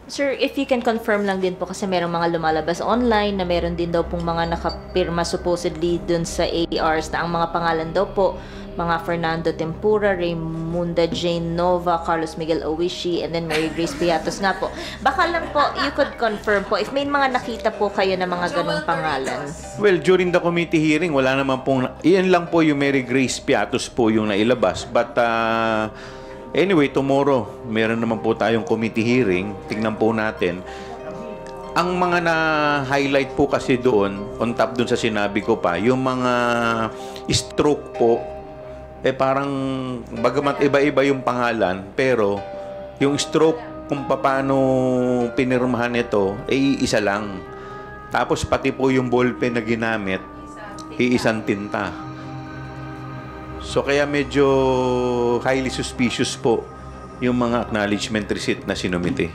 Sir, if you can confirm lang din po kasi merong mga lumalabas online na meron din daw pong mga nakapirma supposedly dun sa ARs na ang mga pangalan daw po, mga Fernando Tempura, Raymunda Jane Nova, Carlos Miguel Owishi, and then Mary Grace Piatos nga po. Baka lang po, you could confirm po if may mga nakita po kayo na mga ganong pangalan. Well, during the committee hearing, wala naman pong... Iyan lang po yung Mary Grace Piatos po yung nailabas. But anyway, tomorrow, meron naman po tayong committee hearing. Tingnan po natin. Ang mga na-highlight po kasi doon, on top doon sa sinabi ko pa, yung mga stroke po, parang bagamat iba-iba yung pangalan, pero yung stroke kung paano pinirmahan ito, isa lang. Tapos pati po yung ballpen na ginamit, iisang tinta. So kaya medyo highly suspicious po yung mga acknowledgement receipt na sinumite.